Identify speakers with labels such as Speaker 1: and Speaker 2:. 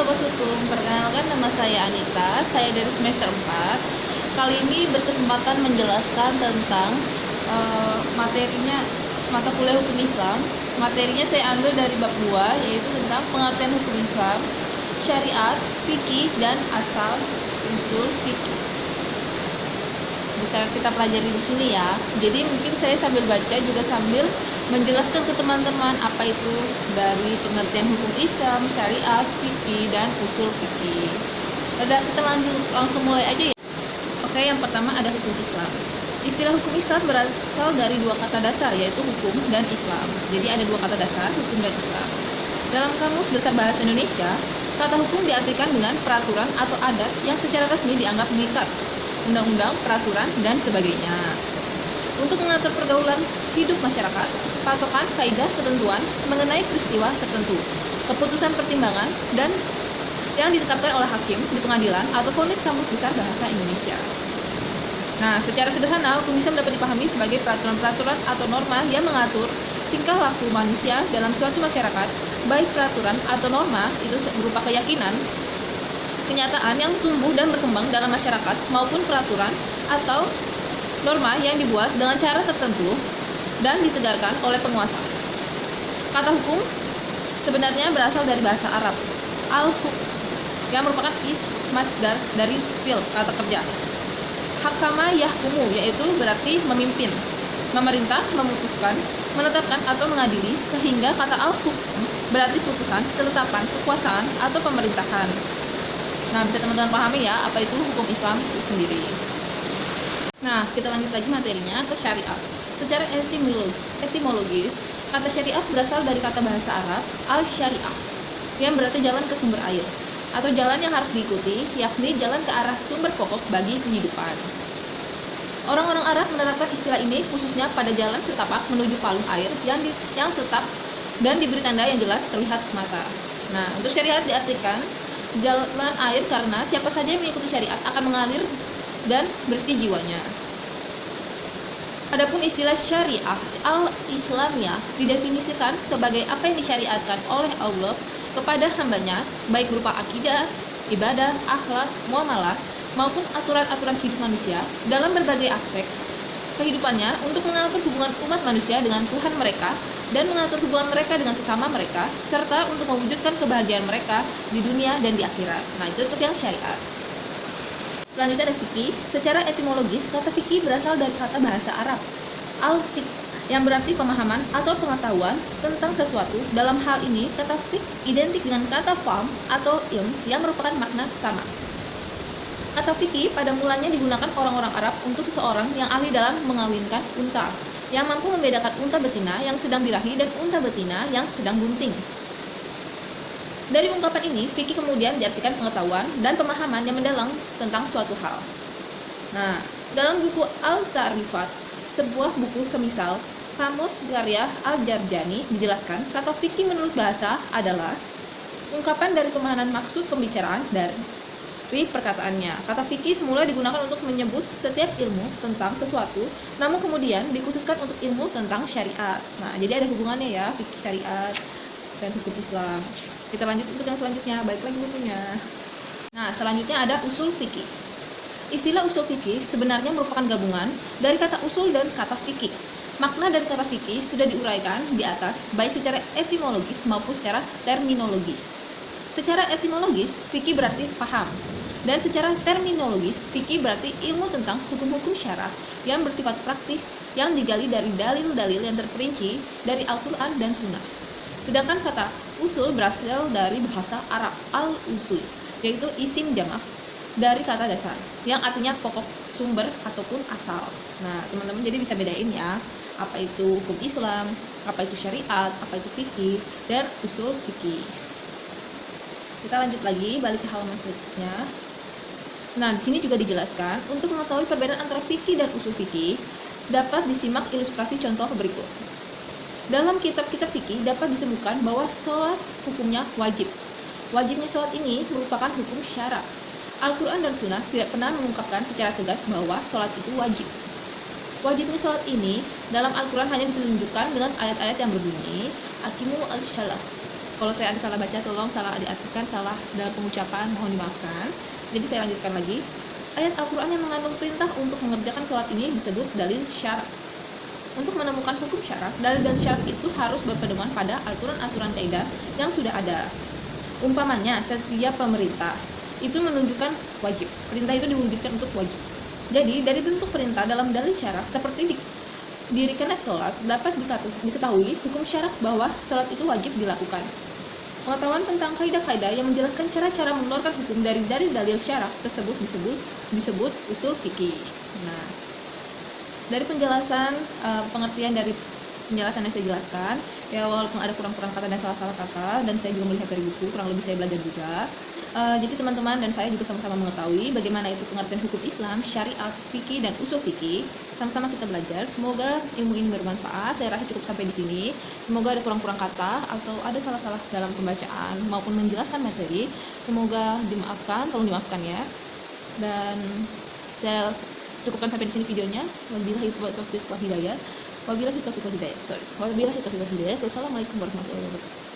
Speaker 1: Sobat Hukum, perkenalkan nama saya Anita, saya dari semester 4. Kali ini berkesempatan menjelaskan tentang materinya mata kuliah hukum Islam. Materinya saya ambil dari bab 2, yaitu tentang pengertian hukum Islam, syariat, fikih, dan asal usul fikih. Bisa kita pelajari di sini ya. Jadi mungkin saya sambil baca juga sambil menjelaskan ke teman-teman apa itu dari pengertian hukum Islam, syariat, fikih, dan usul fikih. Udah, kita langsung mulai aja ya. Oke, yang pertama ada hukum Islam. Istilah hukum Islam berasal dari dua kata dasar, yaitu hukum dan Islam. Jadi ada dua kata dasar, hukum dan Islam. Dalam Kamus Besar Bahasa Indonesia, kata hukum diartikan dengan peraturan atau adat yang secara resmi dianggap mengikat, undang-undang, peraturan, dan sebagainya. Untuk mengatur pergaulan hidup masyarakat, patokan, kaidah, ketentuan mengenai peristiwa tertentu, keputusan pertimbangan, dan yang ditetapkan oleh hakim di pengadilan atau vonis Kamus Besar Bahasa Indonesia. Nah, secara sederhana, hukum Islam dapat dipahami sebagai peraturan-peraturan atau norma yang mengatur tingkah laku manusia dalam suatu masyarakat, baik peraturan atau norma itu berupa keyakinan, kenyataan yang tumbuh dan berkembang dalam masyarakat, maupun peraturan atau norma yang dibuat dengan cara tertentu dan ditegarkan oleh penguasa. Kata hukum sebenarnya berasal dari bahasa Arab al-hukm, yang merupakan masdar dari fi'l, kata kerja. Hakama yahkumu, yaitu berarti memimpin, memerintah, memutuskan, menetapkan atau mengadili, sehingga kata al-hukm berarti putusan, ketetapan, kekuasaan atau pemerintahan. Nah, bisa teman-teman pahami ya apa itu hukum Islam itu sendiri. Nah, kita lanjut lagi materinya ke syariat. Secara etimologis, kata syariat berasal dari kata bahasa Arab al-syariah, yang berarti jalan ke sumber air, atau jalan yang harus diikuti, yakni jalan ke arah sumber pokok bagi kehidupan. Orang-orang Arab menerapkan istilah ini khususnya pada jalan setapak menuju palung air yang tetap dan diberi tanda yang jelas terlihat mata. Nah, untuk syariat diartikan jalan air karena siapa saja yang mengikuti syariat akan mengalir dan bersih jiwanya. Adapun istilah syariah al-Islamiyah didefinisikan sebagai apa yang disyariatkan oleh Allah kepada hambanya, baik berupa akidah, ibadah, akhlak, muamalah, maupun aturan-aturan hidup manusia dalam berbagai aspek kehidupannya untuk mengatur hubungan umat manusia dengan Tuhan mereka dan mengatur hubungan mereka dengan sesama mereka, serta untuk mewujudkan kebahagiaan mereka di dunia dan di akhirat. Nah, itu untuk yang syariat. Selanjutnya ada fikih. Secara etimologis, kata fikih berasal dari kata bahasa Arab al-fiqh, yang berarti pemahaman atau pengetahuan tentang sesuatu. Dalam hal ini, kata fiqh identik dengan kata fahm atau ilm yang merupakan makna sama. Kata fikih pada mulanya digunakan orang-orang Arab untuk seseorang yang ahli dalam mengawinkan unta, yang mampu membedakan unta betina yang sedang birahi dan unta betina yang sedang bunting. Dari ungkapan ini, fikih kemudian diartikan pengetahuan dan pemahaman yang mendalam tentang suatu hal. Nah, dalam buku Al-Ta'rifat, sebuah buku semisal Kamus Karya Al-Jarjani, dijelaskan kata fikih menurut bahasa adalah ungkapan dari pemahaman maksud pembicaraan dari perkataannya. Kata fikih semula digunakan untuk menyebut setiap ilmu tentang sesuatu, namun kemudian dikhususkan untuk ilmu tentang syariat. Nah, jadi ada hubungannya ya, fikih syariat dan hukum Islam. Kita lanjut untuk yang selanjutnya, balik lagi bukunya. Nah, selanjutnya ada usul fikih. Istilah usul fikih sebenarnya merupakan gabungan dari kata usul dan kata fikih. Makna dari kata fikih sudah diuraikan di atas, baik secara etimologis maupun secara terminologis. Secara etimologis, fikih berarti paham. Dan secara terminologis, fikih berarti ilmu tentang hukum-hukum syara yang bersifat praktis, yang digali dari dalil-dalil yang terperinci dari Al-Quran dan Sunnah. Sedangkan kata usul berasal dari bahasa Arab al-usul, yaitu isim jamak dari kata dasar yang artinya pokok, sumber, ataupun asal. Nah, teman-teman jadi bisa bedain ya, apa itu hukum Islam, apa itu syariat, apa itu fikih, dan usul fikih. Kita lanjut lagi, balik ke halaman selanjutnya. Nah, di sini juga dijelaskan untuk mengetahui perbedaan antara fikih dan usul fikih dapat disimak ilustrasi contoh berikut. Dalam kitab-kitab fikih dapat ditemukan bahwa sholat hukumnya wajib. Wajibnya sholat ini merupakan hukum syara. Al-Quran dan Sunnah tidak pernah mengungkapkan secara tegas bahwa sholat itu wajib. Wajibnya sholat ini dalam Al-Quran hanya ditunjukkan dengan ayat-ayat yang berbunyi Aqimu al-shalah, Kalau saya ada salah baca, tolong salah diartikan, salah dalam pengucapan, mohon dimaafkan. Jadi saya lanjutkan lagi. Ayat Al-Quran yang mengandung perintah untuk mengerjakan sholat ini disebut dalil syarak. Untuk menemukan hukum syarak, dalil dan syarak itu harus berpedoman pada aturan-aturan kaidah yang sudah ada. Umpamanya, setiap pemerintah itu menunjukkan wajib. Perintah itu diwujudkan untuk wajib. Jadi, dari bentuk perintah dalam dalil syarak seperti dirikannya sholat, dapat diketahui hukum syarak bahwa sholat itu wajib dilakukan. Pengetahuan tentang kaidah-kaidah yang menjelaskan cara-cara mengeluarkan hukum dari dalil syarak tersebut disebut usul fikih. Nah, dari penjelasan pengertian dari penjelasan yang saya jelaskan, ya walaupun ada kurang-kurang kata dan salah-salah kata, dan saya juga melihat dari buku, kurang lebih saya belajar juga. Jadi teman-teman dan saya juga sama-sama mengetahui bagaimana itu pengertian hukum Islam, syariat, fikih, dan usul fikih. Sama-sama kita belajar. Semoga ilmu ini bermanfaat. Saya rasa cukup sampai di sini. Semoga ada kurang-kurang kata atau ada salah-salah dalam pembacaan maupun menjelaskan materi. Semoga dimaafkan, tolong dimaafkan ya. Dan saya cukupkan sampai di sini videonya. Wabillahi taufiq wal hidayah. Wassalamualaikum warahmatullahi wabarakatuh.